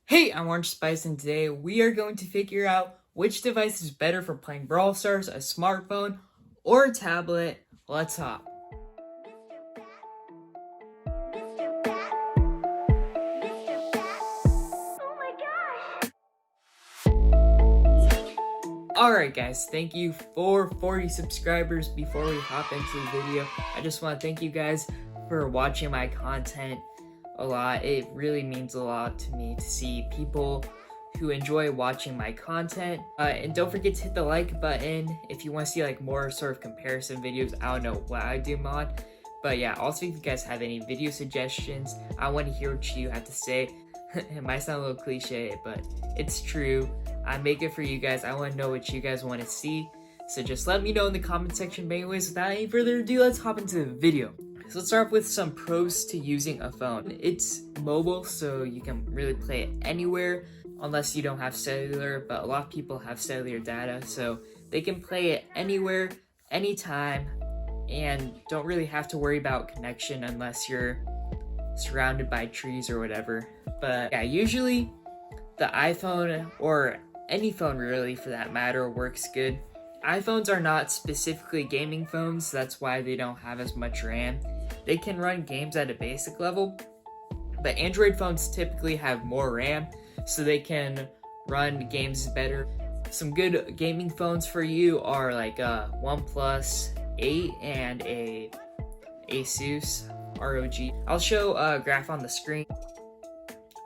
Hey, I'm Orange Spice, and today we are going to figure out which device is better for playing Brawl Stars, a smartphone or a tablet. Let's hop. Alright guys, thank you for 40 subscribers. Before we hop into the video, I just want to thank you guys for watching my content a lot. It really means a lot to me to see people who enjoy watching my content. And don't forget to hit the like button if you want to see like more sort of comparison videos. I don't know what I do mod, but yeah, also if you guys have any video suggestions, I want to hear what you have to say. It might sound a little cliche, but it's true. I make it for you guys. I want to know what you guys want to see. So just let me know in the comment section. But anyways, without any further ado, let's hop into the video. So let's start off with some pros to using a phone. It's mobile, so you can really play it anywhere unless you don't have cellular, but a lot of people have cellular data, so they can play it anywhere, anytime, and don't really have to worry about connection unless you're surrounded by trees or whatever. But yeah, usually the iPhone, or any phone really for that matter, works good. iPhones are not specifically gaming phones, that's why they don't have as much RAM. They can run games at a basic level, but Android phones typically have more RAM, so they can run games better. Some good gaming phones for you are like a OnePlus 8 and a Asus ROG. I'll show a graph on the screen.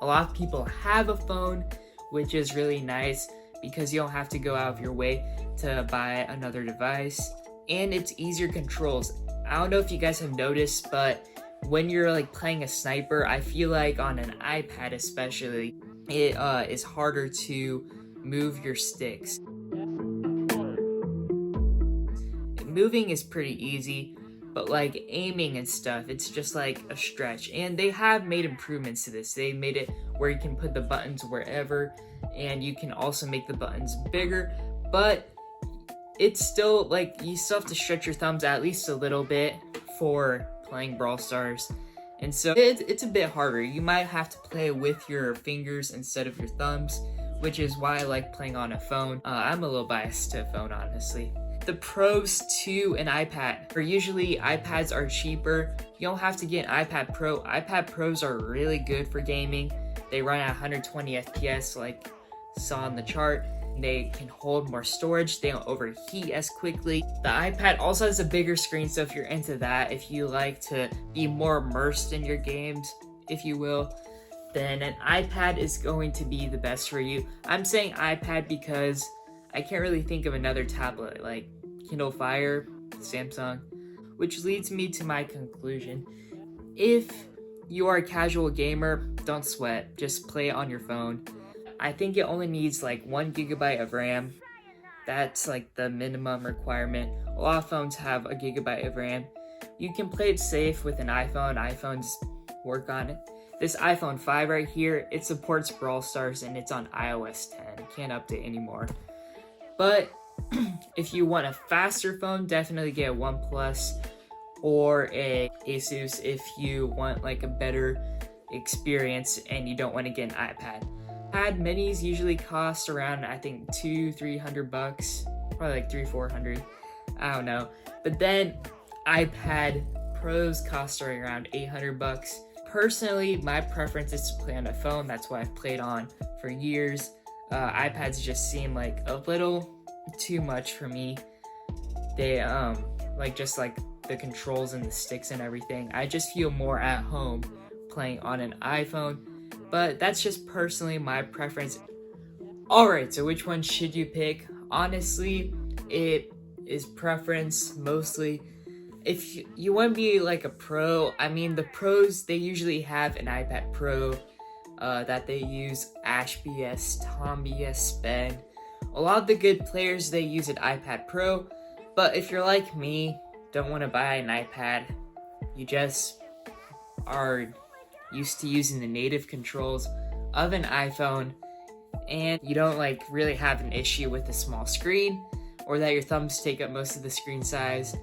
A lot of people have a phone, which is really nice because you don't have to go out of your way to buy another device, and it's easier controls. I don't know if you guys have noticed, but when you're like playing a sniper, I feel like on an iPad especially, it is harder to move your sticks. Moving is pretty easy, but like aiming and stuff, it's just like a stretch. And they have made improvements to this. They made it where you can put the buttons wherever, and you can also make the buttons bigger, but it's still like you still have to stretch your thumbs at least a little bit for playing Brawl Stars. And so it's a bit harder. You might have to play with your fingers instead of your thumbs, which is why I like playing on a phone. I'm a little biased to a phone, honestly. The pros to an iPad are usually iPads are cheaper. You don't have to get an iPad Pro. iPad Pros are really good for gaming. They run at 120 FPS like saw on the chart. They can hold more storage. They don't overheat as quickly. The iPad also has a bigger screen, so if you're into that, if you like to be more immersed in your games, if you will, then an iPad is going to be the best for you. I'm saying iPad because I can't really think of another tablet like Kindle Fire, Samsung, which leads me to my conclusion. If you are a casual gamer, don't sweat, just play it on your phone. I think it only needs like 1 GB of RAM. That's like the minimum requirement. A lot of phones have a gigabyte of RAM. You can play it safe with an iPhone. iPhones work on it. This iPhone 5 right here, it supports Brawl Stars and it's on iOS 10. Can't update anymore. But if you want a faster phone, definitely get a OnePlus or a Asus if you want like a better experience and you don't want to get an iPad. iPad minis usually cost around, I think, $200-300 bucks, probably like $300-400, I don't know. But then iPad Pros cost around $800 bucks. Personally, my preference is to play on a phone. That's what I've played on for years. iPads just seem like a little too much for me. They like just like the controls and the sticks and everything. I just feel more at home playing on an iPhone. But that's just personally my preference. Alright, so which one should you pick? Honestly, it is preference mostly. If you want to be like a pro, I mean the pros, they usually have an iPad Pro that they use. Ash BS, Tom BS, Sped. A lot of the good players, they use an iPad Pro. But if you're like me, don't want to buy an iPad, you just are used to using the native controls of an iPhone, and you don't like really have an issue with a small screen or that your thumbs take up most of the screen size,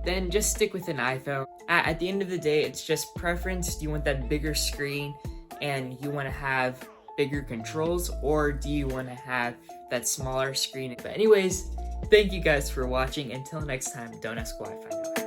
then just stick with an iPhone. At the end of the day, it's just preference. You want that bigger screen and you want to have bigger controls, or do you want to have that smaller screen? But anyways, thank you guys for watching. Until next time, don't ask why, find out.